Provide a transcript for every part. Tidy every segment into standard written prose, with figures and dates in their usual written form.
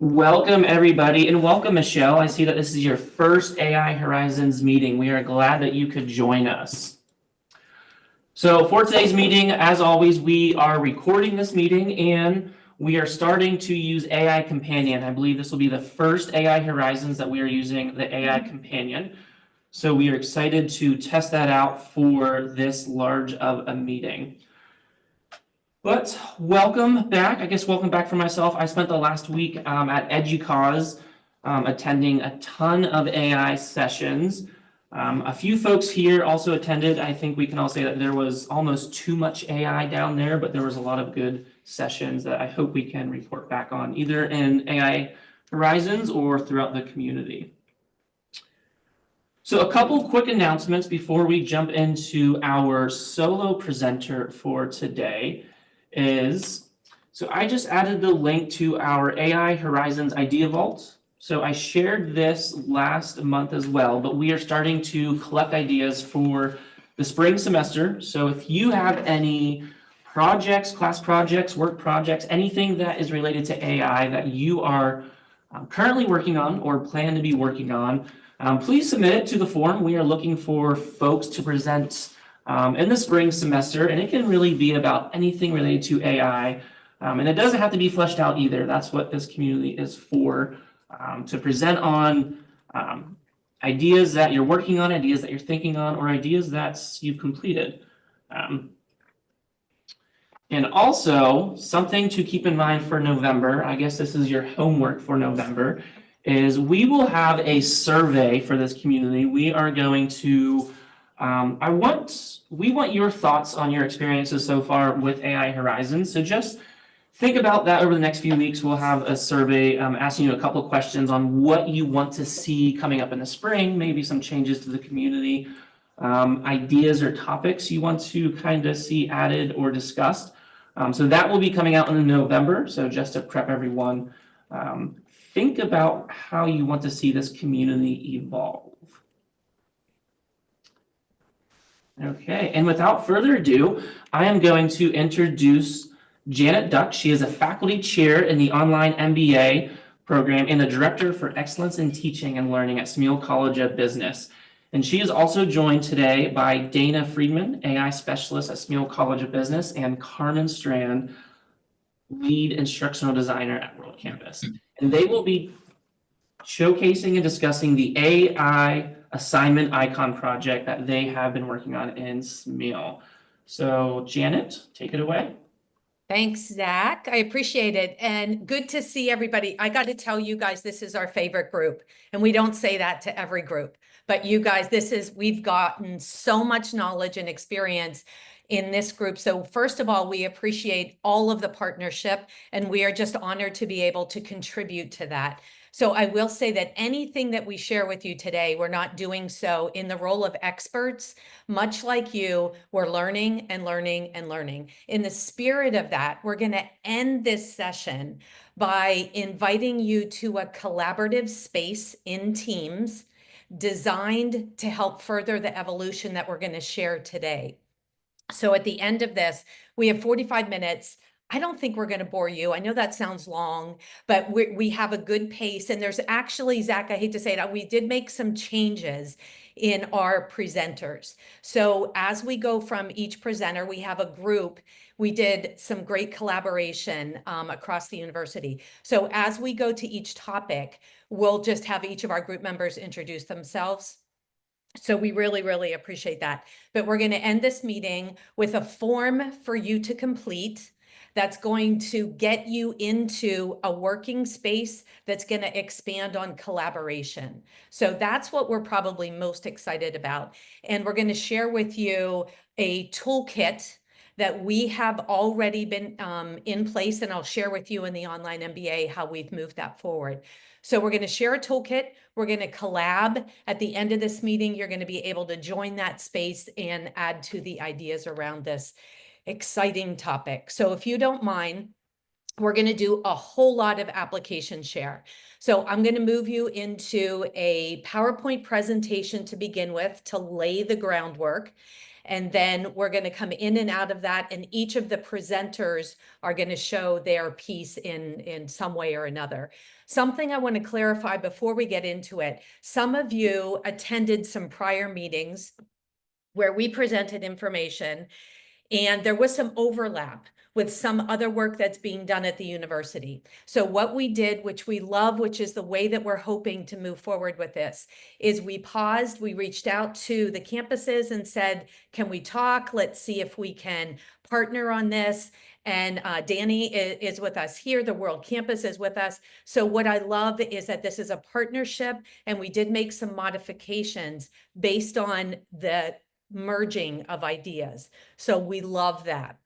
Welcome, everybody, and welcome, Michelle. I see that this is your first AI Horizons meeting. We are glad that you could join us. So for today's meeting, as always, we are recording this meeting and we are starting to use AI Companion. I believe this will be the first AI Horizons that we are using the AI Companion. So we are excited to test that out for this large of a meeting. But welcome back. I guess welcome back for myself. I spent the last week at EduCause attending a ton of AI sessions. A few folks here also attended. I think we can all say that there was almost too much AI down there, but there was a lot of good sessions that I hope we can report back on, either in AI Horizons or throughout the community. So a couple quick announcements before we jump into our solo presenter for today is, so I just added the link to our AI Horizons Idea Vault. So I shared this last month as well, but we are starting to collect ideas for the spring semester. So if you have any projects, class projects, work projects, anything that is related to AI that you are currently working on or plan to be working on, please submit it to the forum. We are looking for folks to present in the spring semester, and it can really be about anything related to AI. And it doesn't have to be fleshed out either. That's what this community is for, to present on ideas that you're working on, ideas that you're thinking on, or ideas that you've completed. And also, something to keep in mind for November, I guess this is your homework for November, is we will have a survey for this community. We are going to, we want your thoughts on your experiences so far with AI Horizons. So just think about that over the next few weeks. We'll have a survey asking you a couple of questions on what you want to see coming up in the spring, maybe some changes to the community, ideas or topics you want to kind of see added or discussed. So that will be coming out in November. So just to prep everyone, think about how you want to see this community evolve. Okay, and without further ado, I am going to introduce Janet Duck. She is a faculty chair in the online MBA program and the director for excellence in teaching and learning at Smeal College of Business. And she is also joined today by Dana Friedman, AI specialist at Smeal College of Business, and Carmen Strand, lead instructional designer at World Campus. And they will be showcasing and discussing the AI assignment icon project that they have been working on in Smeal. So Janet, take it away. Thanks, Zach. I appreciate it. And good to see everybody. I got to tell you guys, this is our favorite group. And we don't say that to every group. But you guys, we've gotten so much knowledge and experience in this group. So first of all, we appreciate all of the partnership, and we are just honored to be able to contribute to that. So I will say that anything that we share with you today, we're not doing so in the role of experts. Much like you, we're learning and learning and learning. In the spirit of that, we're going to end this session by inviting you to a collaborative space in teams designed to help further the evolution that we're going to share today. So at the end of this, we have 45 minutes. I don't think we're going to bore you. I know that sounds long, but we have a good pace. And there's actually, Zach, I hate to say it, we did make some changes in our presenters. So as we go from each presenter, we have a group. We did some great collaboration across the university. So as we go to each topic, we'll just have each of our group members introduce themselves. So we really, really appreciate that. But we're going to end this meeting with a form for you to complete that's going to get you into a working space that's going to expand on collaboration. So that's what we're probably most excited about. And we're going to share with you a toolkit that we have already been in place, and I'll share with you in the online MBA how we've moved that forward. So we're going to share a toolkit. We're going to collab. At the end of this meeting, you're going to be able to join that space and add to the ideas around this exciting topic. So if you don't mind, we're going to do a whole lot of application share. So I'm going to move you into a PowerPoint presentation to begin with to lay the groundwork. And then we're going to come in and out of that, and each of the presenters are going to show their piece in some way or another. Something I want to clarify before we get into it. Some of you attended some prior meetings where we presented information, and there was some overlap with some other work that's being done at the university. So what we did, which we love, which is the way that we're hoping to move forward with this, is we paused, we reached out to the campuses and said, can we talk? Let's see if we can partner on this. And Dani is with us here. The World Campus is with us. So what I love is that this is a partnership, and we did make some modifications based on the merging of ideas. So we love that.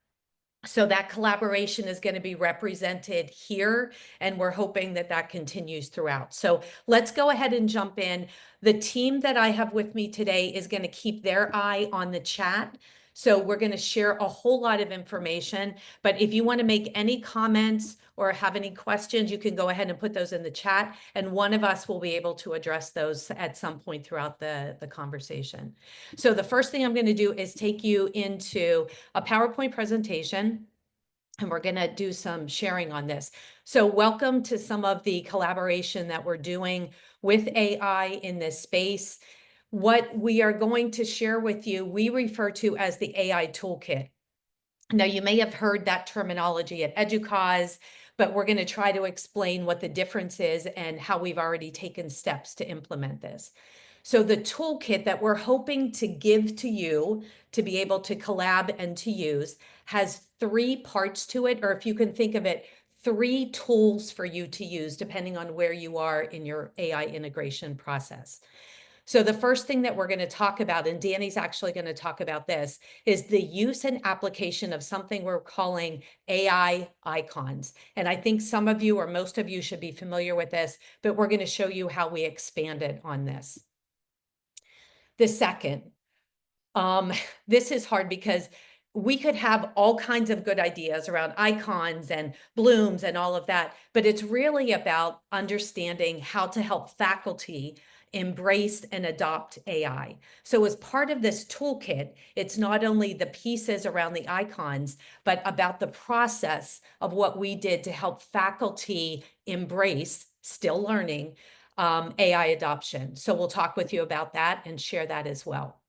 So that collaboration is going to be represented here, and we're hoping that that continues throughout. So let's go ahead and jump in. The team that I have with me today is going to keep their eye on the chat. So we're going to share a whole lot of information, but if you want to make any comments or have any questions, you can go ahead and put those in the chat, and one of us will be able to address those at some point throughout the conversation. So the first thing I'm going to do is take you into a PowerPoint presentation, and we're going to do some sharing on this. So welcome to some of the collaboration that we're doing with AI in this space. What we are going to share with you, we refer to as the AI Toolkit. Now, you may have heard that terminology at EDUCAUSE, but we're going to try to explain what the difference is and how we've already taken steps to implement this. So the toolkit that we're hoping to give to you to be able to collab and to use has 3 parts to it, or if you can think of it, 3 tools for you to use depending on where you are in your AI integration process. So the first thing that we're going to talk about, and Dani's actually going to talk about this, is the use and application of something we're calling AI icons. And I think some of you or most of you should be familiar with this, but we're going to show you how we expanded on this. The second, this is hard because we could have all kinds of good ideas around icons and blooms and all of that, but it's really about understanding how to help faculty embrace and adopt AI. So as part of this toolkit, it's not only the pieces around the icons, but about the process of what we did to help faculty embrace, still learning, AI adoption. So we'll talk with you about that and share that as well.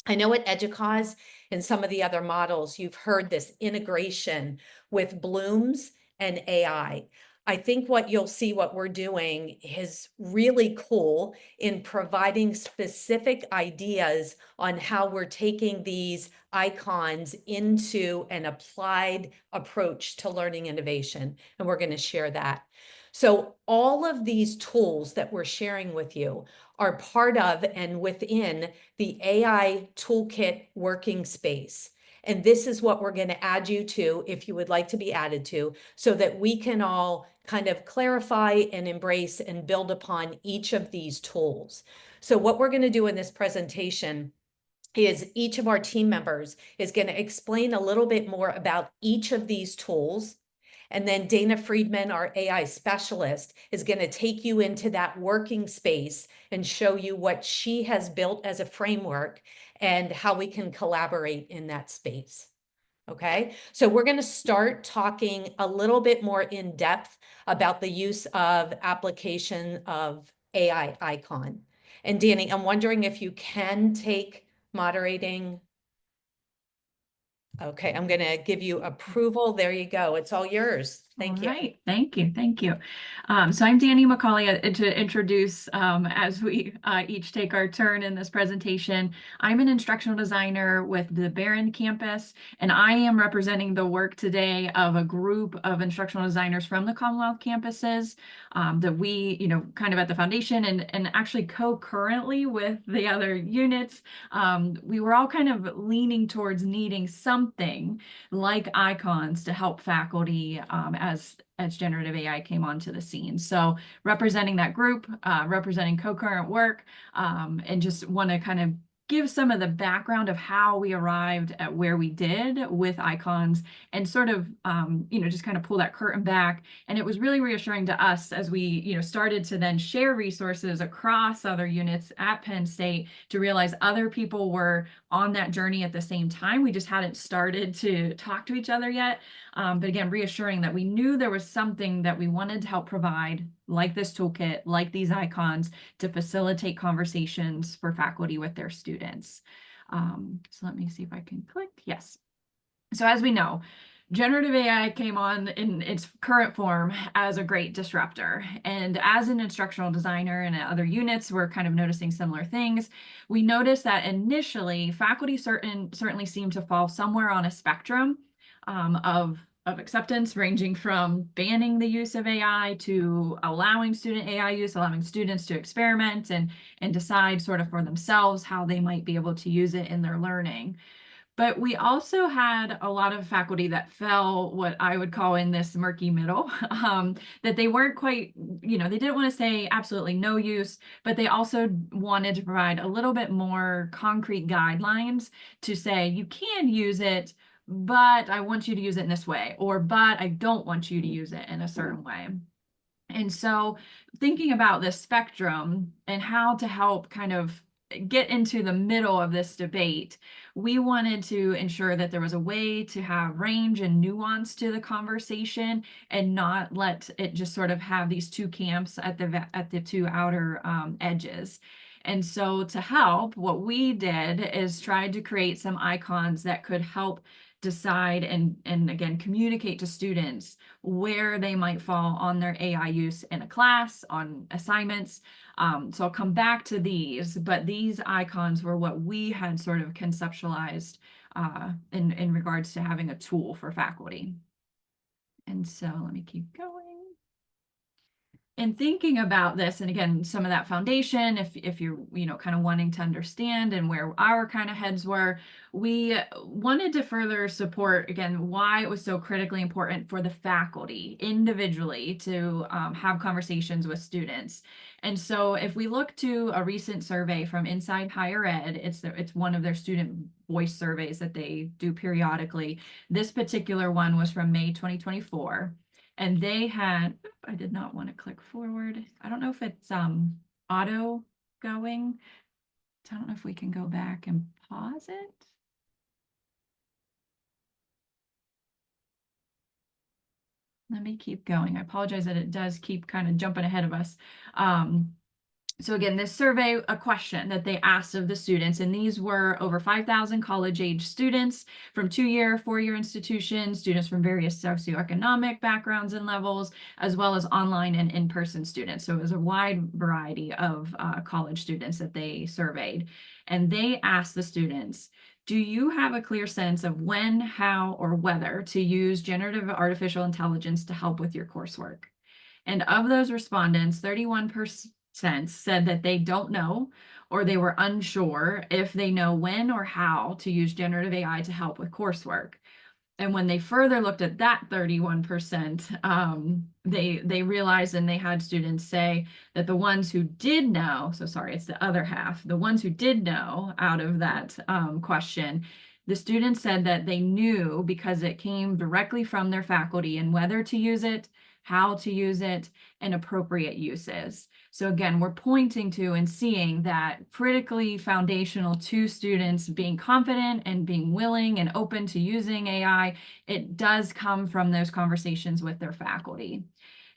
I know at EDUCAUSE and some of the other models, you've heard this integration with blooms and AI. I think what you'll see what we're doing is really cool in providing specific ideas on how we're taking these icons into an applied approach to learning innovation, and we're going to share that. So all of these tools that we're sharing with you are part of and within the AI Toolkit working space. And this is what we're going to add you to if you would like to be added to, so that we can all kind of clarify and embrace and build upon each of these tools. So what we're going to do in this presentation is each of our team members is going to explain a little bit more about each of these tools. And then Dana Friedman, our AI specialist, is going to take you into that working space and show you what she has built as a framework and how we can collaborate in that space. Okay, so we're going to start talking a little bit more in depth about the use of application of AI icon. And Dani, I'm wondering if you can take moderating. Okay, I'm going to give you approval. There you go. It's all yours. Thank you. All right, thank you, thank you. So I'm Dani McCauley, to introduce as we each take our turn in this presentation. I'm an instructional designer with the Barron campus, and I am representing the work today of a group of instructional designers from the Commonwealth campuses that we, kind of at the foundation and actually co-currently with the other units. We were all kind of leaning towards needing something like icons to help faculty as generative AI came onto the scene. So representing that group, representing co-current work, and just want to kind of give some of the background of how we arrived at where we did with icons and sort of, just kind of pull that curtain back. And it was really reassuring to us as we, started to then share resources across other units at Penn State to realize other people were on that journey at the same time. We just hadn't started to talk to each other yet. But again, reassuring that we knew there was something that we wanted to help provide, like this toolkit, like these icons, to facilitate conversations for faculty with their students. So let me see if I can click. Yes. So as we know, generative AI came on in its current form as a great disruptor. And as an instructional designer and other units, we're kind of noticing similar things. We noticed that initially faculty certainly seemed to fall somewhere on a spectrum of acceptance, ranging from banning the use of AI to allowing student AI use, allowing students to experiment and decide sort of for themselves how they might be able to use it in their learning. But we also had a lot of faculty that fell what I would call in this murky middle, that they weren't quite, they didn't want to say absolutely no use, but they also wanted to provide a little bit more concrete guidelines to say you can use it, but I want you to use it in this way, or but I don't want you to use it in a certain way. And so thinking about this spectrum and how to help kind of get into the middle of this debate, we wanted to ensure that there was a way to have range and nuance to the conversation and not let it just sort of have these two camps at the two outer edges. And so to help, what we did is tried to create some icons that could help decide and again communicate to students where they might fall on their AI use in a class, on assignments. So I'll come back to these, but these icons were what we had sort of conceptualized in regards to having a tool for faculty. And so let me keep going. And thinking about this, and again, some of that foundation, if you're, kind of wanting to understand and where our kind of heads were, we wanted to further support, again, why it was so critically important for the faculty individually to have conversations with students. And so if we look to a recent survey from Inside Higher Ed, it's one of their student voice surveys that they do periodically. This particular one was from May 2024. And they had, I did not want to click forward. I don't know if it's auto going. I don't know if we can go back and pause it. Let me keep going. I apologize that it does keep kind of jumping ahead of us. So again, this survey, a question that they asked of the students, and these were over 5,000 college-age students from 2-year, 4-year institutions, students from various socioeconomic backgrounds and levels, as well as online and in-person students. So it was a wide variety of college students that they surveyed. And they asked the students, do you have a clear sense of when, how, or whether to use generative artificial intelligence to help with your coursework? And of those respondents, 31% said that they don't know, or they were unsure if they know when or how to use generative AI to help with coursework. And when they further looked at that 31%, they realized, and they had students say that the ones who did know, so sorry, it's the other half, the ones who did know out of that question, the students said that they knew because it came directly from their faculty and whether to use it, how to use it, and appropriate uses. So again, we're pointing to and seeing that critically foundational to students being confident and being willing and open to using AI, it does come from those conversations with their faculty.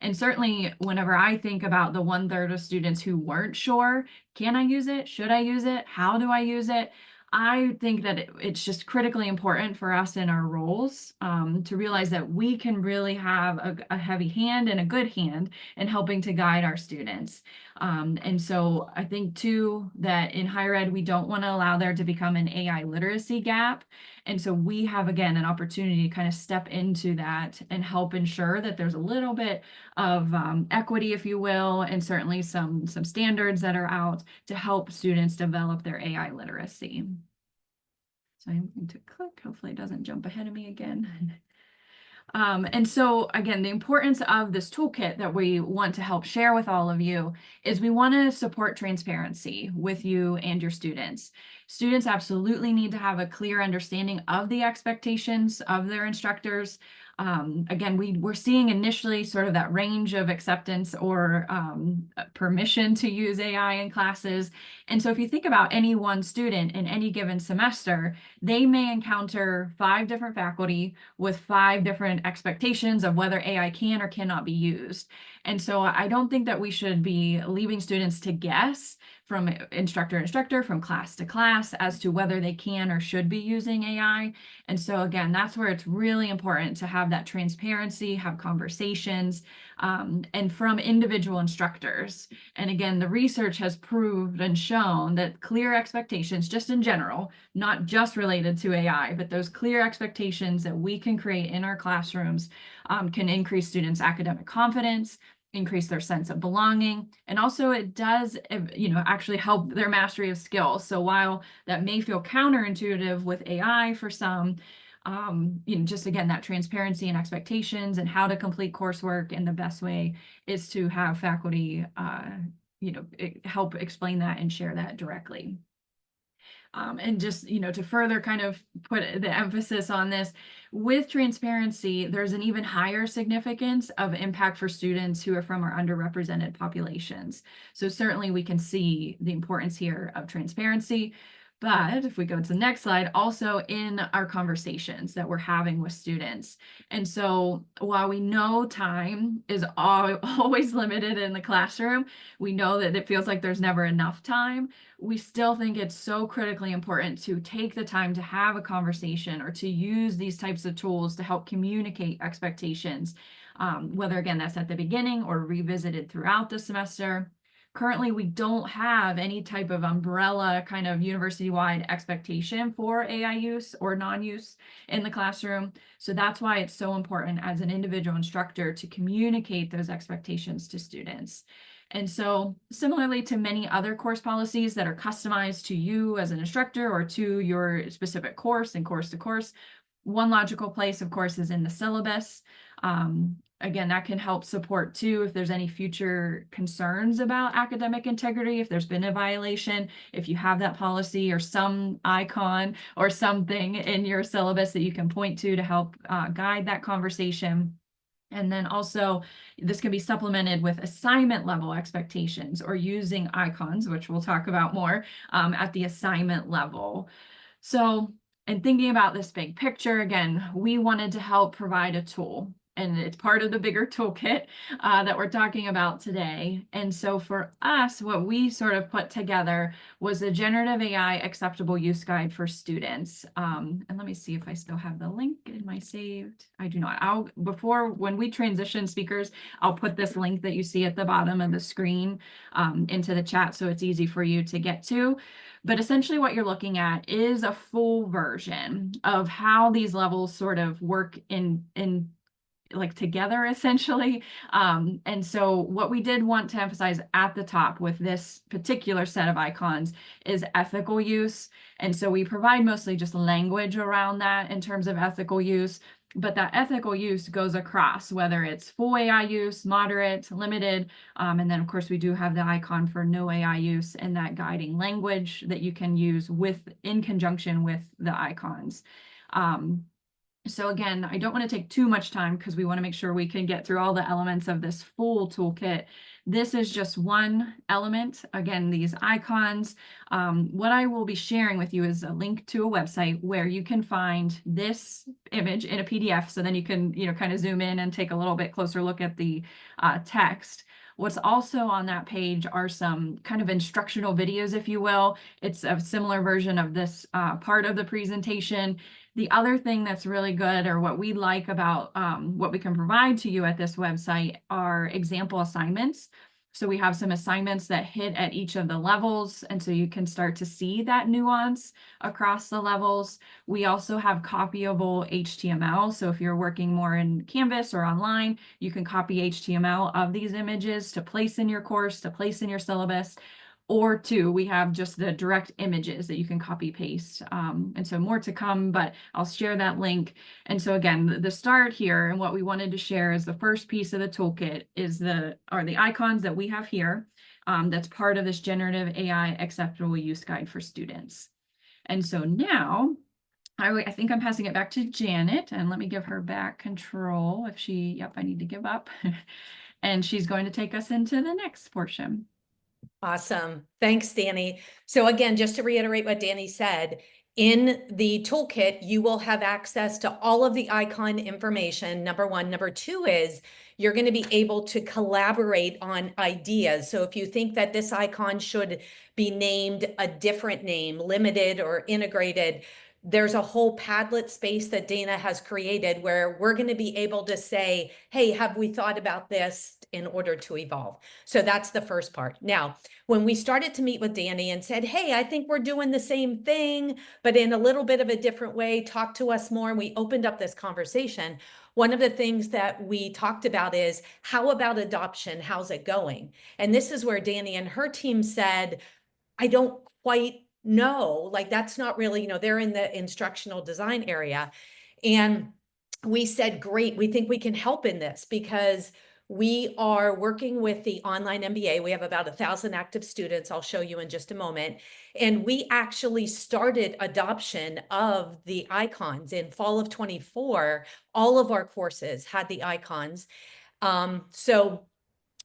And certainly whenever I think about the 1/3 of students who weren't sure, can I use it? Should I use it? How do I use it? I think that it's just critically important for us in our roles to realize that we can really have a heavy hand and a good hand in helping to guide our students. And so I think too that in higher ed, we don't want to allow there to become an AI literacy gap. And so we have, again, an opportunity to kind of step into that and help ensure that there's a little bit of equity, if you will, and certainly some standards that are out to help students develop their AI literacy. So I'm going to click, hopefully it doesn't jump ahead of me again. And so again, the importance of this toolkit that we want to help share with all of you is we want to support transparency with you and your students. Students absolutely need to have a clear understanding of the expectations of their instructors. Again, we're seeing initially sort of that range of acceptance or permission to use AI in classes. And so if you think about any one student in any given semester, they may encounter 5 different faculty with 5 different expectations of whether AI can or cannot be used. And so I don't think that we should be leaving students to guess from instructor to instructor, from class to class, as to whether they can or should be using AI. And so again, that's where it's really important to have that transparency, have conversations, and from individual instructors. And again, the research has proved and shown that clear expectations, just in general, not just related to AI, but those clear expectations that we can create in our classrooms can increase students' academic confidence, increase their sense of belonging, and also it does, actually help their mastery of skills. So while that may feel counterintuitive with AI for some, just again, that transparency and expectations and how to complete coursework, and the best way is to have faculty, help explain that and share that directly. And just, to further kind of put the emphasis on this, with transparency, there's an even higher significance of impact for students who are from our underrepresented populations. So certainly we can see the importance here of transparency. But if we go to the next slide, also in our conversations that we're having with students. And so while we know time is always limited in the classroom, we know that it feels like there's never enough time. We still think it's so critically important to take the time to have a conversation or to use these types of tools to help communicate expectations, whether again, that's at the beginning or revisited throughout the semester. Currently, we don't have any type of umbrella kind of university-wide expectation for AI use or non-use in the classroom. So that's why it's so important as an individual instructor to communicate those expectations to students. And so similarly to many other course policies that are customized to you as an instructor or to your specific course and course to course, one logical place, of course, is in the syllabus. Again, that can help support too if there's any future concerns about academic integrity, if there's been a violation, if you have that policy or some icon or something in your syllabus that you can point to help guide that conversation. And then also, this can be supplemented with assignment level expectations or using icons, which we'll talk about more at the assignment level. So, and thinking about this big picture, again, we wanted to help provide a tool, and it's part of the bigger toolkit that we're talking about today. And so for us, what we sort of put together was a generative AI acceptable use guide for students. And let me see if I still have the link in my saved. I do not. When we transition speakers, I'll put this link that you see at the bottom of the screen into the chat so it's easy for you to get to. But essentially what you're looking at is a full version of how these levels sort of work in like together essentially. And so what we did want to emphasize at the top with this particular set of icons is ethical use. And so we provide mostly just language around that in terms of ethical use, but that ethical use goes across whether it's full AI use, moderate, limited, and then of course we do have the icon for no AI use and that guiding language that you can use in conjunction with the icons. So again, I don't want to take too much time because we want to make sure we can get through all the elements of this full toolkit. This is just one element. Again, these icons. What I will be sharing with you is a link to a website where you can find this image in a PDF. So then you can, kind of zoom in and take a little bit closer look at the text. What's also on that page are some kind of instructional videos, if you will. It's a similar version of this part of the presentation. The other thing that's really good, or what we like about what we can provide to you at this website, are example assignments. So we have some assignments that hit at each of the levels, and so you can start to see that nuance across the levels. We also have copyable HTML. So if you're working more in Canvas or online, you can copy HTML of these images to place in your course, to place in your syllabus. or two, we have just the direct images that you can copy paste. And so more to come, but I'll share that link. And so again, the start here and what we wanted to share is the first piece of the toolkit are the icons that we have here. That's part of this generative AI acceptable use guide for students. And so now I think I'm passing it back to Janet, and let me give her back control if yep, I need to give up. And she's going to take us into the next portion. Awesome. Thanks, Dani. So again, just to reiterate what Dani said, in the toolkit, you will have access to all of the icon information, number one. Number two is you're going to be able to collaborate on ideas. So if you think that this icon should be named a different name, limited or integrated, there's a whole Padlet space that Dana has created where we're going to be able to say, hey, have we thought about this in order to evolve? So that's the first part. Now, when we started to meet with Dani and said, hey, I think we're doing the same thing, but in a little bit of a different way, talk to us more. And we opened up this conversation. One of the things that we talked about is, how about adoption? How's it going? And this is where Dani and her team said, I don't quite know, like that's not really, they're in the instructional design area. And we said, great, we think we can help in this because we are working with the online MBA. We have about 1,000 active students. I'll show you in just a moment. And we actually started adoption of the icons in fall of 24. All of our courses had the icons. So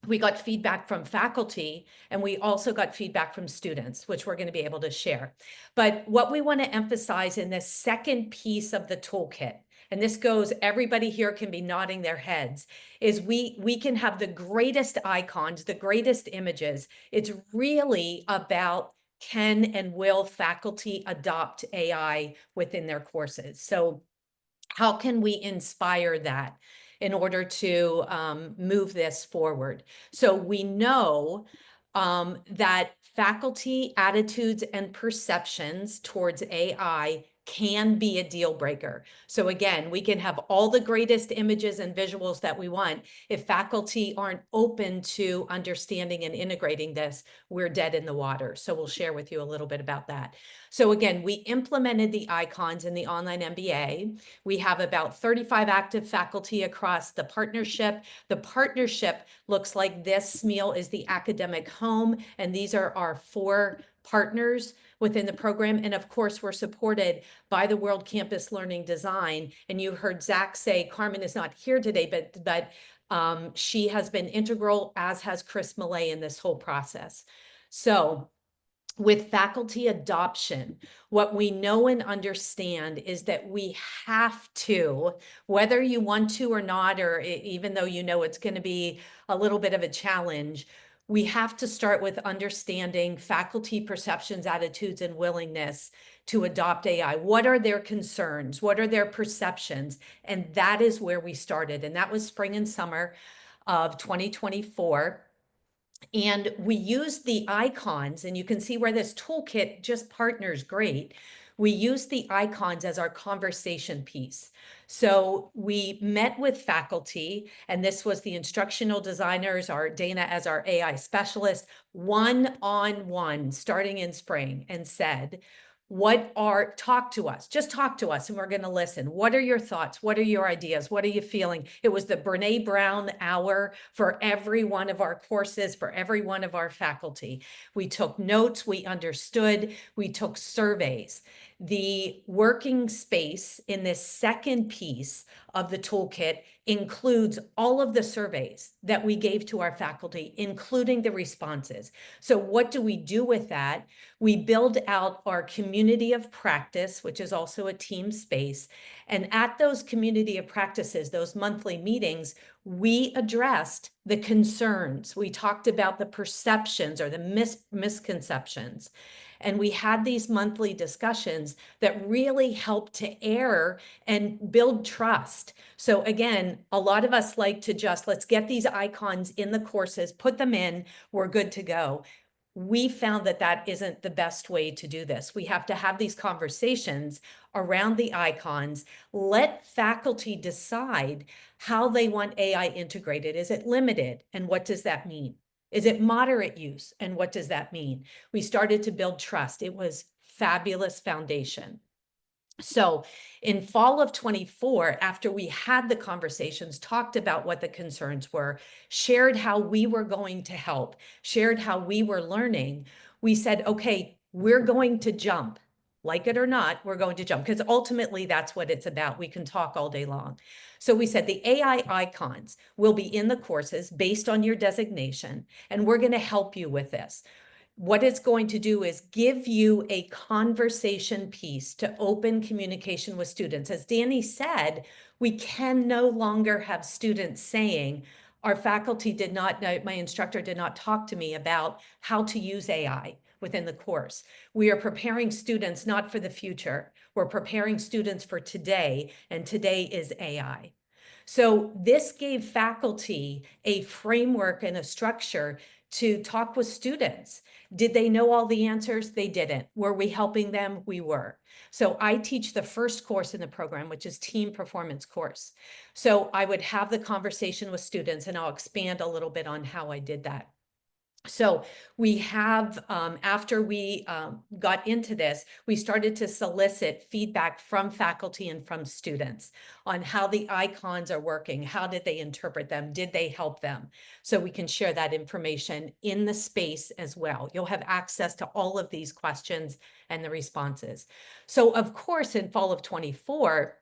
we got feedback from faculty, and we also got feedback from students, which we're going to be able to share. But what we want to emphasize in this second piece of the toolkit, and this goes, everybody here can be nodding their heads, is we can have the greatest icons, the greatest images. It's really about, can and will faculty adopt AI within their courses? So how can we inspire that in order to move this forward? So we know that faculty attitudes and perceptions towards AI can be a deal breaker. So again, we can have all the greatest images and visuals that we want. If faculty aren't open to understanding and integrating this, we're dead in the water. So we'll share with you a little bit about that. So again, we implemented the icons in the online MBA. We have about 35 active faculty across the partnership. The partnership looks like this. Smeal is the academic home, and these are our 4 partners within the program. And of course, we're supported by the World Campus Learning Design. And you heard Zach say, Carmen is not here today, but she has been integral, as has Chris Millet, in this whole process. So with faculty adoption, what we know and understand is that we have to, whether you want to or not, or even though it's going to be a little bit of a challenge, we have to start with understanding faculty perceptions, attitudes, and willingness to adopt AI. What are their concerns? What are their perceptions? And that is where we started. And that was spring and summer of 2024. And we used the icons, and you can see where this toolkit just partners great. We used the icons as our conversation piece. So we met with faculty, and this was the instructional designers, our Dana as our AI specialist, one-on-one starting in spring, and said, talk to us, just talk to us, and we're going to listen. What are your thoughts? What are your ideas? What are you feeling? It was the Brene Brown hour for every one of our courses, for every one of our faculty. We took notes, we understood, we took surveys. The working space in this second piece of the toolkit includes all of the surveys that we gave to our faculty, including the responses. So what do we do with that? We build out our community of practice, which is also a team space. And at those community of practices, those monthly meetings, we addressed the concerns. We talked about the perceptions or the misconceptions. And we had these monthly discussions that really helped to air and build trust. So again, a lot of us like to just, let's get these icons in the courses, put them in, we're good to go. We found that that isn't the best way to do this. We have to have these conversations around the icons. Let faculty decide how they want AI integrated. Is it limited? And what does that mean? Is it moderate use? And what does that mean? We started to build trust. It was fabulous foundation. So in fall of 24, after we had the conversations, talked about what the concerns were, shared how we were going to help, shared how we were learning, we said, okay, we're going to jump. Like it or not, we're going to jump, because ultimately that's what it's about. We can talk all day long. So we said the AI icons will be in the courses based on your designation, and we're going to help you with this. What it's going to do is give you a conversation piece to open communication with students. As Dani said, we can no longer have students saying, our faculty did not know, my instructor did not talk to me about how to use AI within the course. We are preparing students not for the future. We're preparing students for today, and today is AI. So this gave faculty a framework and a structure to talk with students. Did they know all the answers? They didn't. Were we helping them? We were. So I teach the first course in the program, which is team performance course. So I would have the conversation with students, and I'll expand a little bit on how I did that. So we have, after we got into this, we started to solicit feedback from faculty and from students on how the icons are working. How did they interpret them? Did they help them? So we can share that information in the space as well. You'll have access to all of these questions and the responses. So of course, in fall of 24,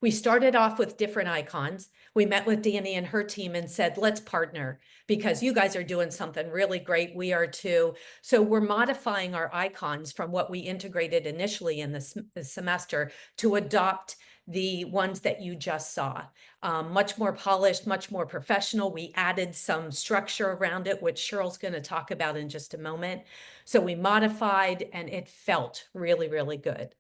we started off with different icons. We met with Dani and her team and said, let's partner, because you guys are doing something really great. We are too. So we're modifying our icons from what we integrated initially in this semester to adopt the ones that you just saw. Much more polished, much more professional. We added some structure around it, which Cheryl's going to talk about in just a moment. So we modified, and it felt really, really good.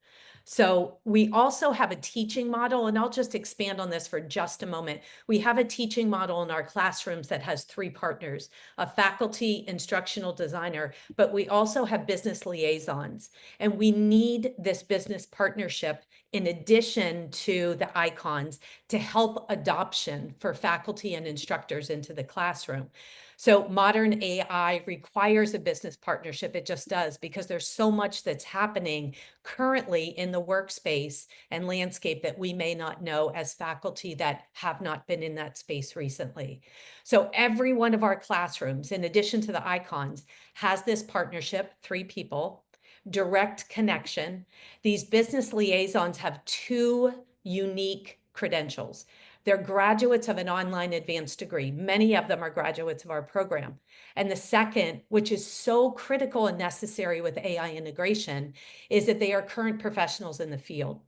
So we also have a teaching model, and I'll just expand on this for just a moment. We have a teaching model in our classrooms that has 3 partners, a faculty instructional designer, but we also have business liaisons, and we need this business partnership in addition to the icons to help adoption for faculty and instructors into the classroom. So modern AI requires a business partnership. It just does, because there's so much that's happening currently in the workspace and landscape that we may not know as faculty that have not been in that space recently. So every one of our classrooms, in addition to the icons, has this partnership, 3 people, direct connection. These business liaisons have 2 unique credentials. They're graduates of an online advanced degree. Many of them are graduates of our program. And the second, which is so critical and necessary with AI integration, is that they are current professionals in the field.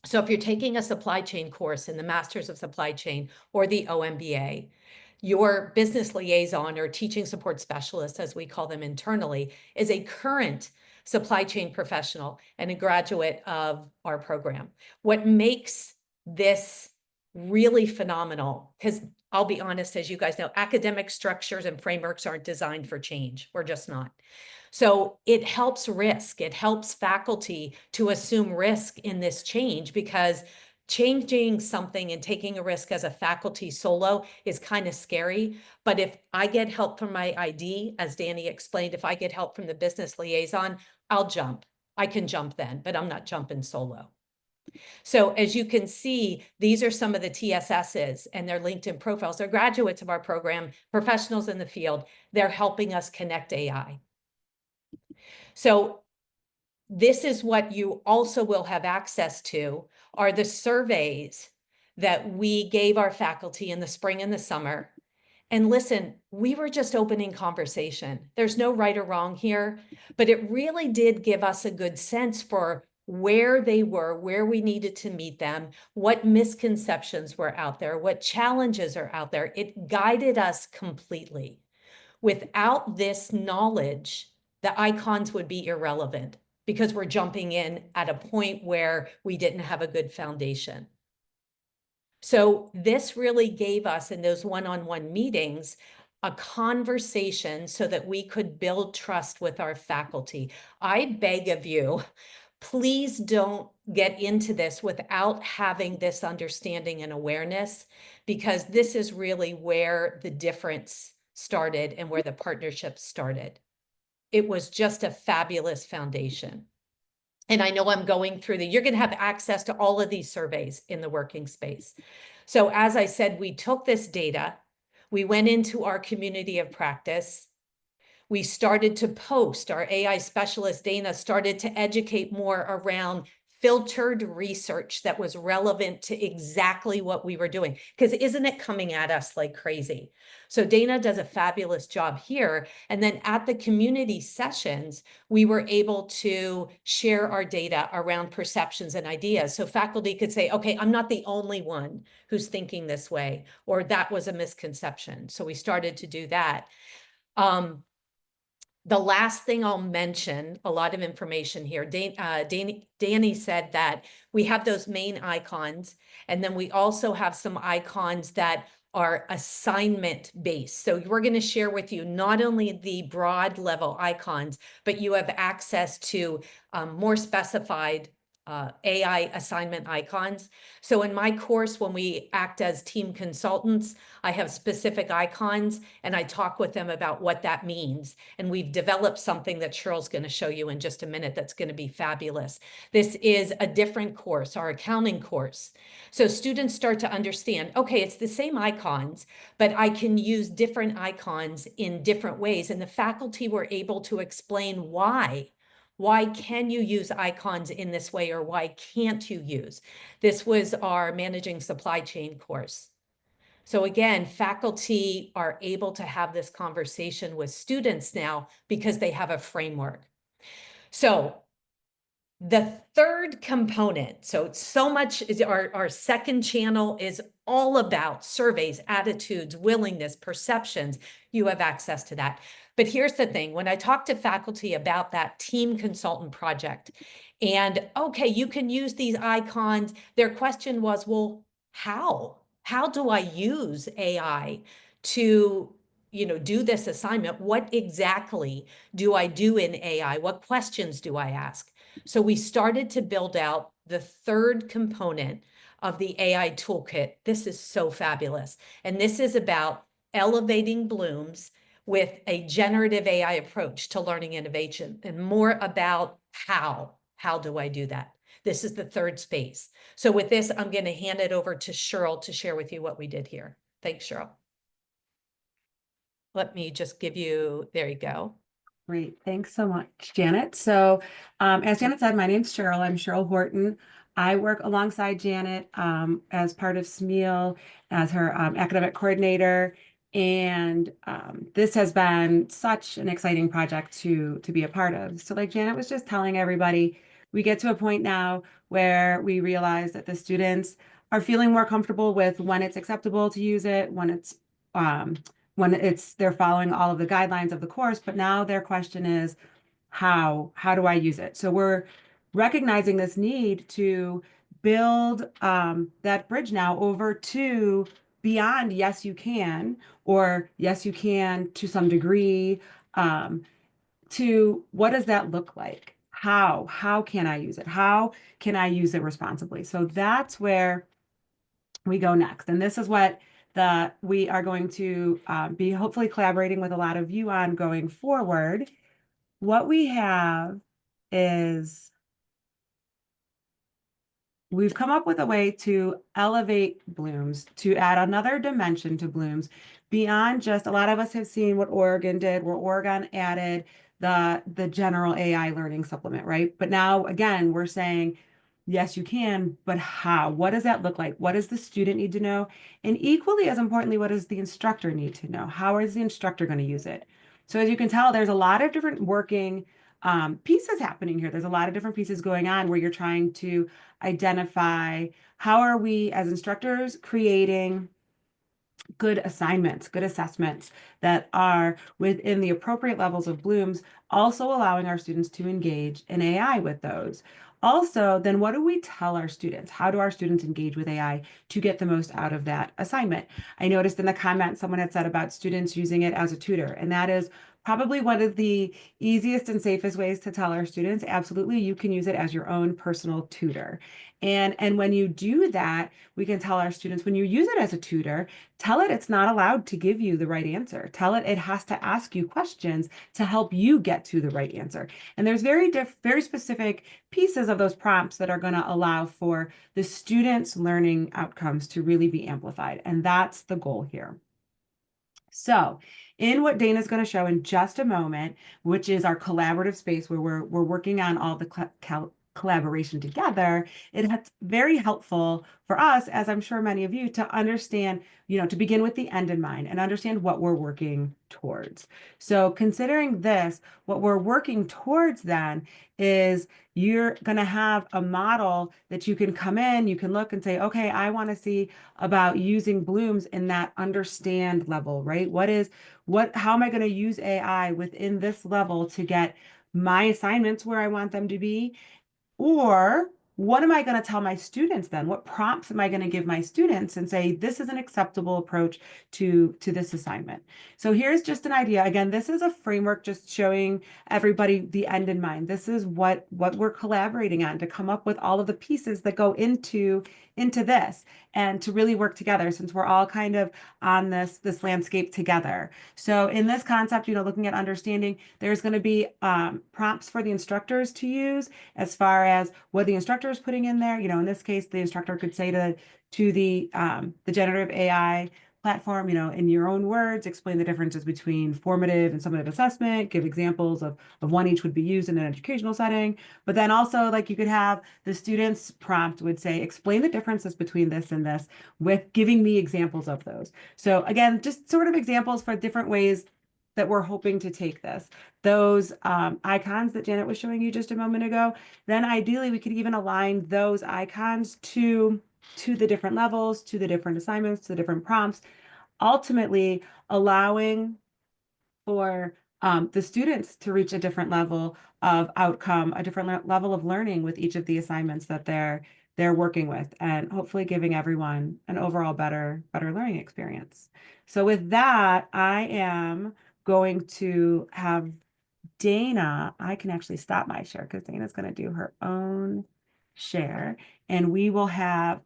So if you're taking a supply chain course in the Masters of Supply Chain or the OMBA, your business liaison or teaching support specialist, as we call them internally, is a current supply chain professional and a graduate of our program. What makes this really phenomenal, because I'll be honest, as you guys know, academic structures and frameworks aren't designed for change. We're just not. So it helps risk. It helps faculty to assume risk in this change, because changing something and taking a risk as a faculty solo is kind of scary. But if I get help from my ID, as Dani explained, if I get help from the business liaison, I'll jump. I can jump then, but I'm not jumping solo. So as you can see, these are some of the TSSs and their LinkedIn profiles. They're graduates of our program, professionals in the field. They're helping us connect AI. So this is what you also will have access to, are the surveys that we gave our faculty in the spring and the summer. And listen, we were just opening conversation. There's no right or wrong here, but it really did give us a good sense for where they were, where we needed to meet them, what misconceptions were out there, what challenges are out there. It guided us completely. Without this knowledge, the icons would be irrelevant, because we're jumping in at a point where we didn't have a good foundation. So this really gave us, in those one-on-one meetings, a conversation so that we could build trust with our faculty. I beg of you, please don't get into this without having this understanding and awareness, because this is really where the difference started and where the partnership started. It was just a fabulous foundation. And I know I'm going through you're going to have access to all of these surveys in the working space. So as I said, we took this data, we went into our community of practice. We started to post, our AI specialist, Dana, started to educate more around filtered research that was relevant to exactly what we were doing. Because isn't it coming at us like crazy? So Dana does a fabulous job here. And then at the community sessions, we were able to share our data around perceptions and ideas. So faculty could say, okay, I'm not the only one who's thinking this way, or that was a misconception. So we started to do that. The last thing I'll mention, a lot of information here. Dani said that we have those main icons, and then we also have some icons that are assignment based. So we're going to share with you not only the broad level icons, but you have access to more specified AI assignment icons. So in my course, when we act as team consultants, I have specific icons and I talk with them about what that means. And we've developed something that Cheryl's going to show you in just a minute that's going to be fabulous. This is a different course, our accounting course. So students start to understand, okay, it's the same icons, but I can use different icons in different ways. And the faculty were able to explain why. Why can you use icons in this way, or why can't you use? This was our managing supply chain course. So again, faculty are able to have this conversation with students now because they have a framework. So the third component, so much is our second channel is all about surveys, attitudes, willingness, perceptions. You have access to that. But here's the thing, when I talk to faculty about that team consultant project and, okay, you can use these icons, their question was, well, how? How do I use AI to, do this assignment? What exactly do I do in AI? What questions do I ask? So we started to build out the third component of the AI toolkit. This is so fabulous. And this is about elevating blooms with a generative AI approach to learning innovation, and more about how. How do I do that? This is the third space. So with this, I'm going to hand it over to Cheryl to share with you what we did here. Thanks, Cheryl. Let me just give you, there you go. Great. Thanks so much, Janet. So as Janet said, my name's Cheryl. I'm Cheryl Horten. I work alongside Janet as part of Smeal as her academic coordinator. And this has been such an exciting project to be a part of. So like Janet was just telling everybody, we get to a point now where we realize that the students are feeling more comfortable with when it's acceptable to use it, when they're following all of the guidelines of the course, but now their question is, how do I use it? So we're recognizing this need to build that bridge now over to beyond yes, you can, or yes, you can to some degree, to what does that look like? How can I use it? How can I use it responsibly? So that's where we go next. And this is what we are going to be hopefully collaborating with a lot of you on going forward. What we have is we've come up with a way to elevate blooms, to add another dimension to blooms beyond just, a lot of us have seen what Oregon did, where Oregon added the general AI learning supplement, right? But now, again, we're saying, yes, you can, but how? What does that look like? What does the student need to know? And equally as importantly, what does the instructor need to know? How is the instructor going to use it? So as you can tell, there's a lot of different working pieces happening here. There's a lot of different pieces going on where you're trying to identify how are we as instructors creating good assignments, good assessments that are within the appropriate levels of blooms, also allowing our students to engage in AI with those. Also, then what do we tell our students? How do our students engage with AI to get the most out of that assignment? I noticed in the comments someone had said about students using it as a tutor, and that is Probably one of the easiest and safest ways to tell our students, absolutely, you can use it as your own personal tutor. And when you do that, we can tell our students, when you use it as a tutor, tell it it's not allowed to give you the right answer. Tell it it has to ask you questions to help you get to the right answer. And there's very specific pieces of those prompts that are going to allow for the students' learning outcomes to really be amplified. And that's the goal here. So in what Dana's going to show in just a moment, which is our collaborative space where we're working on all the collaboration together, it's very helpful for us, as I'm sure many of you, to understand, to begin with the end in mind and understand what we're working towards. So considering this, what we're working towards then is you're going to have a model that you can come in, you can look and say, okay, I want to see about using blooms in that understand level, right? How am I going to use AI within this level to get my assignments where I want them to be? Or what am I going to tell my students then? What prompts am I going to give my students and say, this is an acceptable approach to this assignment? So here's just an idea. Again, this is a framework just showing everybody the end in mind. This is what we're collaborating on to come up with all of the pieces that go into this and to really work together, since we're all kind of on this landscape together. So in this concept, looking at understanding, there's going to be prompts for the instructors to use as far as what the instructor is putting in there. In this case, the instructor could say to the generative AI platform, in your own words, explain the differences between formative and summative assessment, give examples of when each would be used in an educational setting. But then also, like, you could have the students prompt would say, explain the differences between this and this with giving me examples of those. So again, just sort of examples for different ways that we're hoping to take this. Those icons that Janet was showing you just a moment ago, then ideally we could even align those icons to the different levels, to the different assignments, to the different prompts, ultimately allowing for the students to reach a different level of outcome, a different level of learning with each of the assignments that they're working with, and hopefully giving everyone an overall better learning experience. So with that, I am going to have Dana, I can actually stop my share because Dana's going to do her own share, and we will have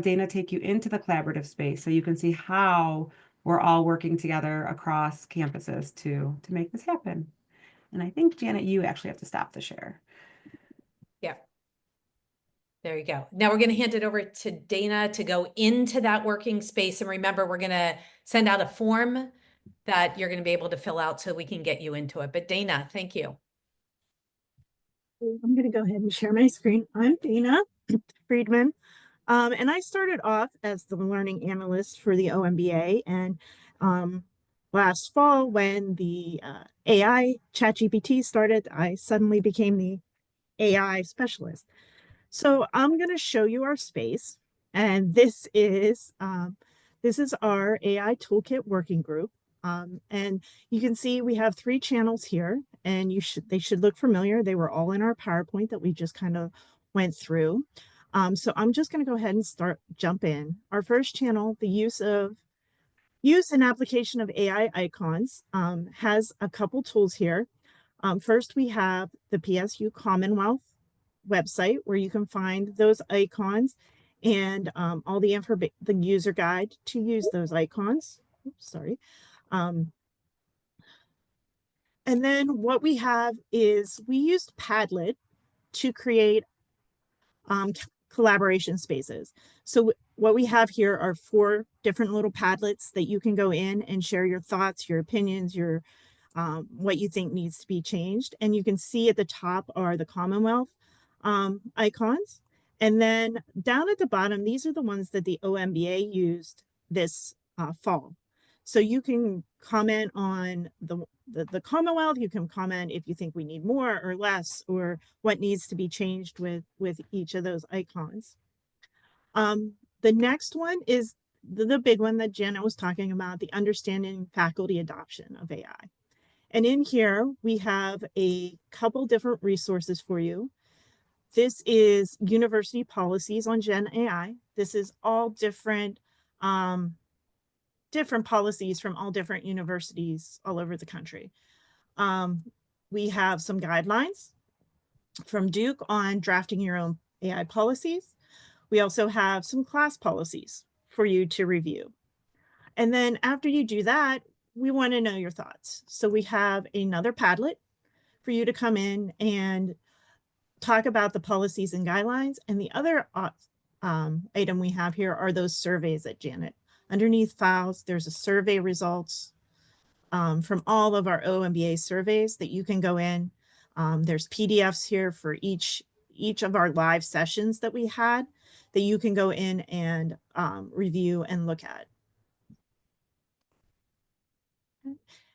Dana take you into the collaborative space so you can see how we're all working together across campuses to make this happen. And I think, Janet, you actually have to stop the share. Yeah. There you go. Now we're going to hand it over to Dana to go into that working space. And remember, we're going to send out a form that you're going to be able to fill out so we can get you into it. But Dana, thank you. I'm going to go ahead and share my screen. I'm Dana Friedman, and I started off as the learning analyst for the OMBA. And last fall, when the AI ChatGPT started, I suddenly became the AI specialist. So I'm going to show you our space, and this is our AI Toolkit working group. And you can see we have 3 channels here, and they should look familiar. They were all in our PowerPoint that we just kind of went through. So I'm just going to go ahead and jump in. Our first channel, the use and application of AI icons, has a couple tools here. First, we have the PSU Commonwealth website where you can find those icons and all the user guide to use those icons. Oops, sorry. And then what we have is we used Padlet to create collaboration spaces. So what we have here are 4 different little Padlets that you can go in and share your thoughts, your opinions, your what you think needs to be changed. And you can see at the top are the Commonwealth icons. And then down at the bottom, these are the ones that the OMBA used this fall. So you can comment on the Commonwealth. You can comment if you think we need more or less, or what needs to be changed with each of those icons. The next one is the big one that Jenna was talking about, the understanding faculty adoption of AI. And in here, we have a couple different resources for you. This is university policies on Gen AI. This is all different different policies from all different universities all over the country. We have some guidelines from Duke on drafting your own AI policies. We also have some class policies for you to review. And then after you do that, we want to know your thoughts. So we have another Padlet for you to come in and talk about the policies and guidelines. And the other item we have here are those surveys at Janet. Underneath files, there's a survey results from all of our OMBA surveys that you can go in. There's PDFs here for each of our live sessions that we had that you can go in and review and look at.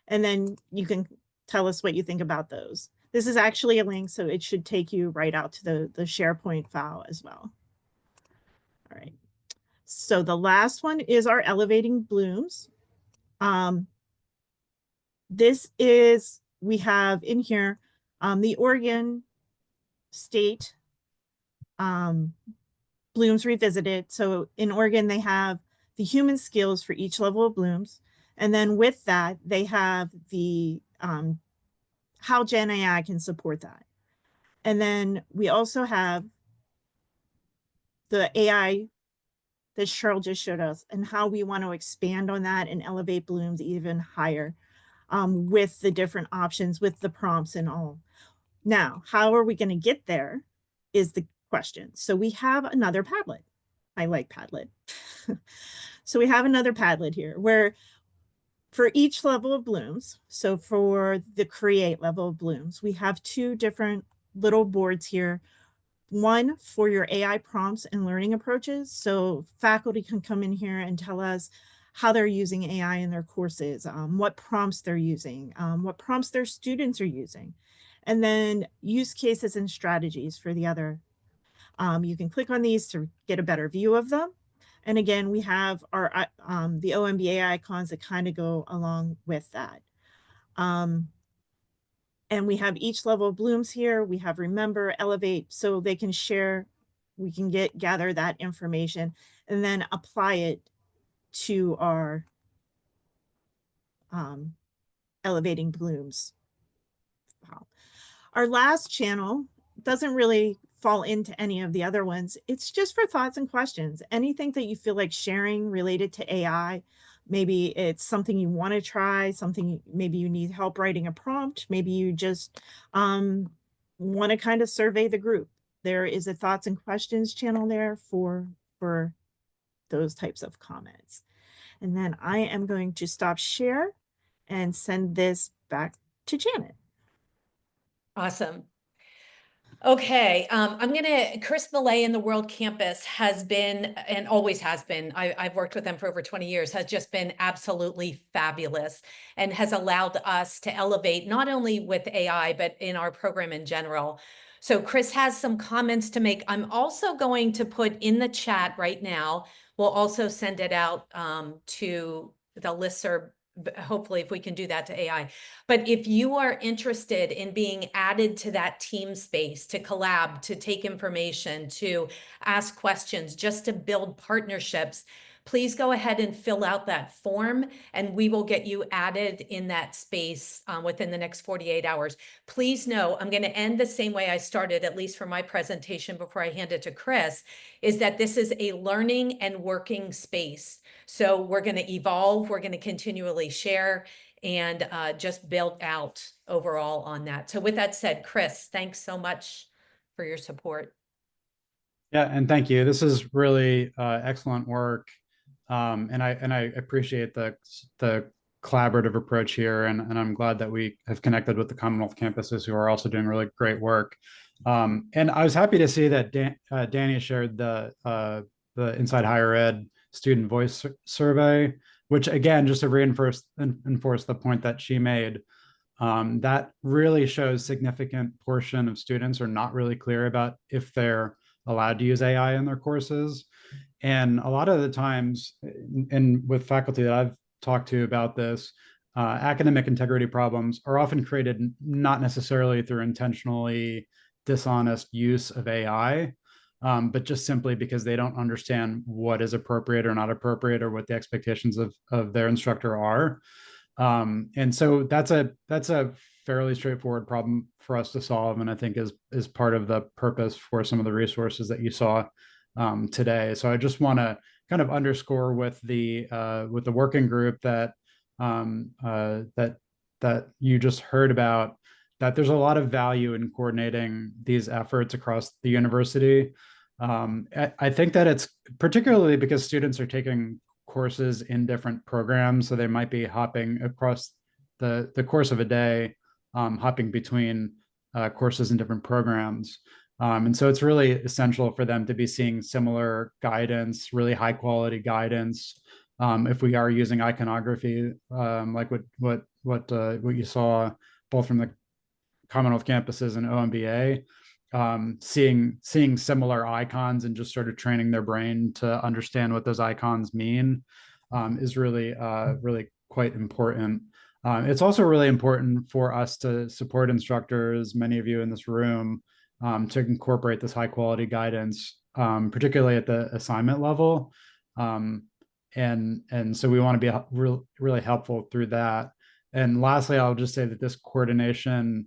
And then you can tell us what you think about those. This is actually a link, so it should take you right out to the SharePoint file as well. All right. So the last one is our Elevating Blooms. This is, we have in here the Oregon State Blooms Revisited. So in Oregon, they have the human skills for each level of Blooms. And then with that, they have the how Gen AI can support that. And then we also have the AI that Cheryl just showed us and how we want to expand on that and elevate Blooms even higher with the different options, with the prompts and all. Now, how are we going to get there is the question. So we have another Padlet. I like Padlet. So we have another Padlet here where for each level of Blooms, so for the create level of Blooms, we have two different little boards here. One for your AI prompts and learning approaches. So faculty can come in here and tell us how they're using AI in their courses, what prompts they're using, what prompts their students are using, and then use cases and strategies for the other. You can click on these to get a better view of them. And again, we have our the OMBA icons that kind of go along with that. And we have each level of Blooms here. We have Remember, Elevate, so they can share, we can gather that information and then apply it to our Elevating Blooms. Wow. Our last channel doesn't really fall into any of the other ones. It's just for thoughts and questions. Anything that you feel like sharing related to AI. Maybe it's something you want to try, something maybe you need help writing a prompt. Maybe you just want to kind of survey the group. There is a thoughts and questions channel there for those types of comments. And then I am going to stop share and send this back to Janet. Awesome. Okay, Chris Millet in the World Campus has been, and always has been, I've worked with them for over 20 years, has just been absolutely fabulous and has allowed us to elevate not only with AI, but in our program in general. So Chris has some comments to make. I'm also going to put in the chat right now. We'll also send it out to the listserv, hopefully if we can do that to AI. But if you are interested in being added to that team space, to collab, to take information, to ask questions, just to build partnerships, please go ahead and fill out that form and we will get you added in that space within the next 48 hours. Please know, I'm going to end the same way I started, at least for my presentation before I hand it to Chris, is that this is a learning and working space. So we're going to evolve, we're going to continually share and just build out overall on that. So with that said, Chris, thanks so much for your support. Yeah, and thank you. This is really excellent work. And I appreciate the collaborative approach here, and I'm glad that we have connected with the Commonwealth campuses who are also doing really great work. And I was happy to see that Dani shared the Inside Higher Ed Student Voice Survey, which again, just to reinforce the point that she made, that really shows significant portion of students are not really clear about if they're allowed to use AI in their courses. And a lot of the times, and with faculty that I've talked to about this, academic integrity problems are often created not necessarily through intentionally dishonest use of AI, but just simply because they don't understand what is appropriate or not appropriate, or what the expectations of their instructor are. And so that's a fairly straightforward problem for us to solve, and I think is part of the purpose for some of the resources that you saw today. So I just want to kind of underscore with the working group that that you just heard about, that there's a lot of value in coordinating these efforts across the university. I think that it's particularly because students are taking courses in different programs, so they might be hopping across the course of a day, hopping between courses in different programs. And so it's really essential for them to be seeing similar guidance, really high quality guidance. If we are using iconography, like what you saw both from the Commonwealth campuses and OMBA, seeing similar icons and just sort of training their brain to understand what those icons mean is really quite important. It's also really important for us to support instructors, many of you in this room, to incorporate this high quality guidance, particularly at the assignment level. And so we want to be really helpful through that. And lastly, I'll just say that this coordination,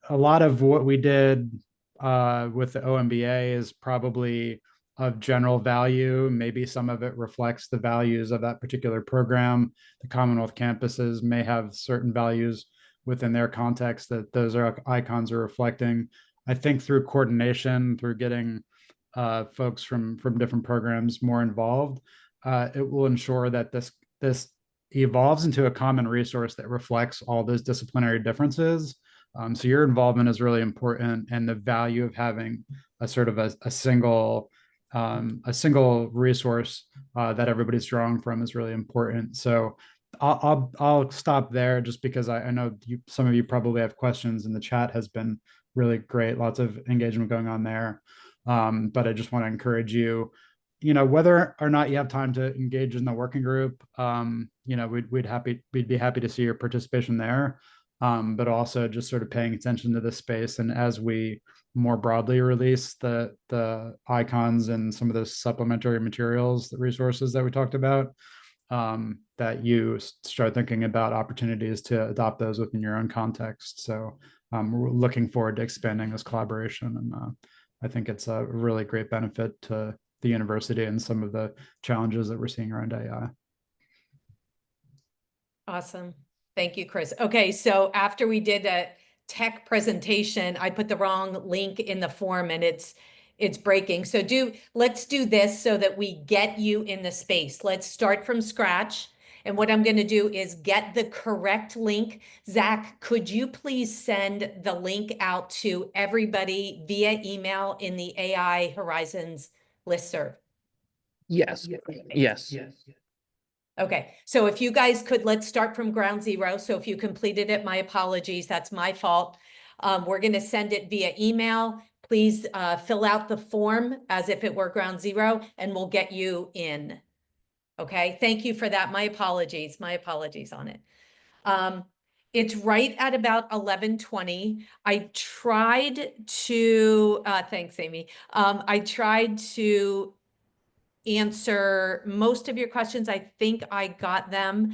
a lot of what we did with the OMBA is probably of general value. Maybe some of it reflects the values of that particular program. The Commonwealth campuses may have certain values within their context that those icons are reflecting. I think through coordination, through getting folks from different programs more involved, it will ensure that this evolves into a common resource that reflects all those disciplinary differences. So your involvement is really important, and the value of having a sort of a single resource that everybody's drawing from is really important. So I'll stop there, just because I know some of you probably have questions, and the chat has been really great, lots of engagement going on there. But I just want to encourage you, whether or not you have time to engage in the working group, we'd be happy to see your participation there. But also just sort of paying attention to this space, and as we more broadly release the icons and some of those supplementary materials, the resources that we talked about, that you start thinking about opportunities to adopt those within your own context. So we're looking forward to expanding this collaboration, and I think it's a really great benefit to the university and some of the challenges that we're seeing around AI. Awesome. Thank you, Chris. Okay, so after we did a tech presentation, I put the wrong link in the form, and it's breaking. So let's do this so that we get you in the space. Let's start from scratch. And what I'm going to do is get the correct link. Zach, could you please send the link out to everybody via email in the AI Horizons listserv? Yes. Okay, so if you guys could, let's start from ground zero. So if you completed it, my apologies, that's my fault. We're going to send it via email. Please fill out the form as if it were ground zero, and we'll get you in. Okay, thank you for that. My apologies on it. It's right at about 11:20. I tried to, thanks, Amy. I tried to answer most of your questions. I think I got them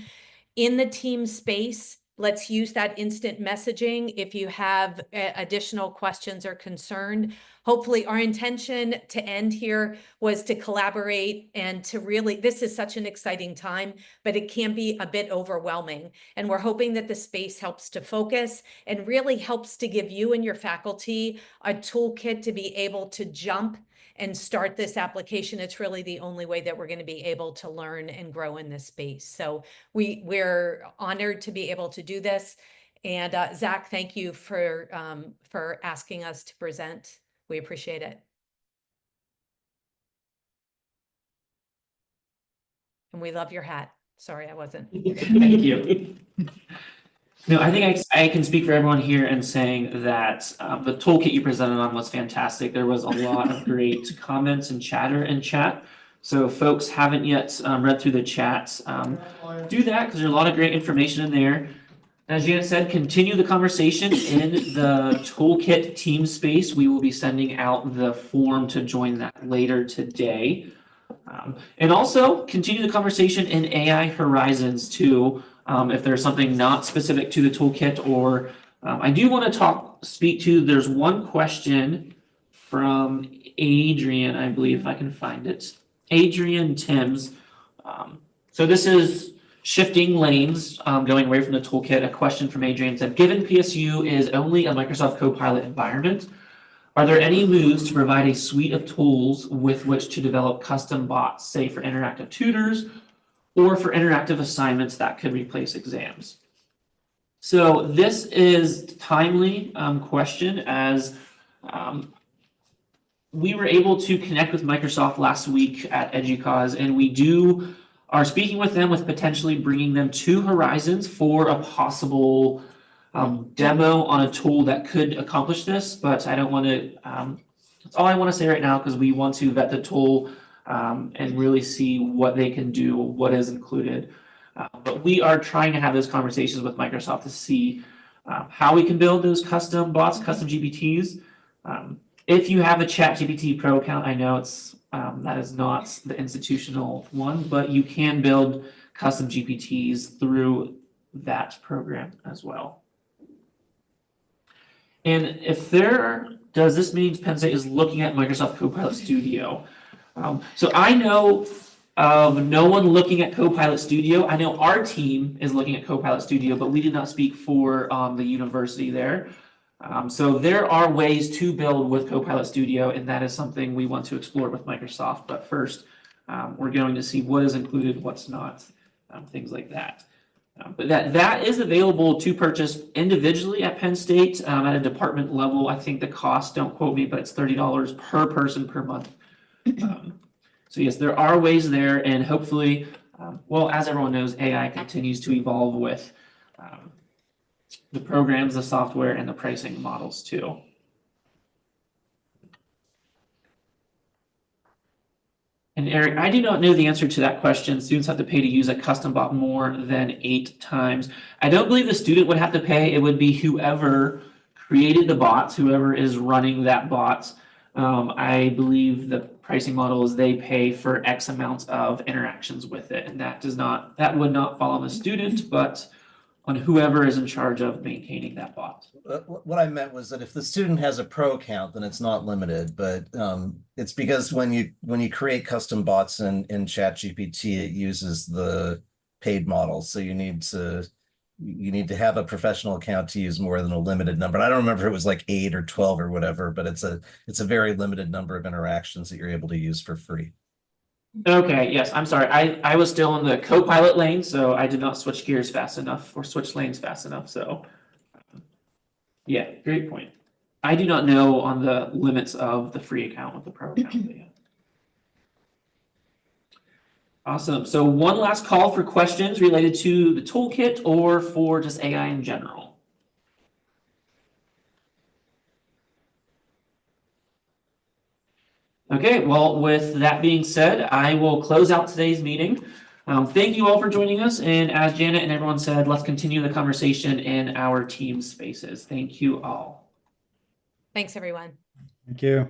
in the team space. Let's use that instant messaging if you have additional questions or concern. Hopefully our intention to end here was to collaborate and to really, this is such an exciting time, but it can be a bit overwhelming. And we're hoping that the space helps to focus and really helps to give you and your faculty a toolkit to be able to jump and start this application. It's really the only way that we're going to be able to learn and grow in this space. So we're honored to be able to do this. And Zach, thank you for asking us to present. We appreciate it. And we love your hat. Sorry, I wasn't. Thank you. No, I think I can speak for everyone here in saying that the toolkit you presented on was fantastic. There was a lot of great comments and chatter in chat. So if folks haven't yet read through the chat, do that, because there's a lot of great information in there. As Janet said, continue the conversation in the Toolkit team space. We will be sending out the form to join that later today. And also continue the conversation in AI Horizons too. If there's something not specific to the toolkit, or I do want to speak to, there's one question from Adrian, I believe, if I can find it. Adrian Timms. So this is shifting lanes, going away from the toolkit. A question from Adrian said, given PSU is only a Microsoft Copilot environment, are there any moves to provide a suite of tools with which to develop custom bots, say for interactive tutors or for interactive assignments that could replace exams? So this is timely question, as we were able to connect with Microsoft last week at EDUCAUSE, and we are speaking with them with potentially bringing them to Horizons for a possible demo on a tool that could accomplish this, but I don't want to, that's all I want to say right now, because we want to vet the tool and really see what they can do, what is included. But we are trying to have those conversations with Microsoft to see how we can build those custom bots, custom GPTs. If you have a ChatGPT Pro account, I know it's that is not the institutional one, but you can build custom GPTs through that program as well. And if does this mean Penn State is looking at Microsoft Copilot Studio? So I know of no one looking at Copilot Studio. I know our team is looking at Copilot Studio, but we did not speak for the university there. So there are ways to build with Copilot Studio, and that is something we want to explore with Microsoft. But first, we're going to see what is included, what's not, things like that. But that is available to purchase individually at Penn State at a department level. I think the cost, don't quote me, but it's $30 per person per month. So yes, there are ways there, and hopefully, well, as everyone knows, AI continues to evolve with the programs, the software, and the pricing models too. And Eric, I do not know the answer to that question. Students have to pay to use a custom bot more than 8 times. I don't believe the student would have to pay. It would be whoever created the bots, whoever is running that bot. I believe the pricing model is they pay for X amount of interactions with it, and that would not fall on the student, but on whoever is in charge of maintaining that bot. What I meant was that if the student has a pro account, then it's not limited, but it's because when you create custom bots in ChatGPT, it uses the paid model. So you need to have a professional account to use more than a limited number. And I don't remember if it was like 8 or 12 or whatever, but it's a very limited number of interactions that you're able to use for free. Okay, yes, I'm sorry. I was still in the Copilot lane, so I did not switch gears fast enough or switch lanes fast enough. So yeah, great point. I do not know on the limits of the free account with the pro account. Yeah. Awesome. So one last call for questions related to the toolkit or for just AI in general. Okay, well, with that being said, I will close out today's meeting. Thank you all for joining us. And as Janet and everyone said, let's continue the conversation in our team spaces. Thank you all. Thanks, everyone. Thank you.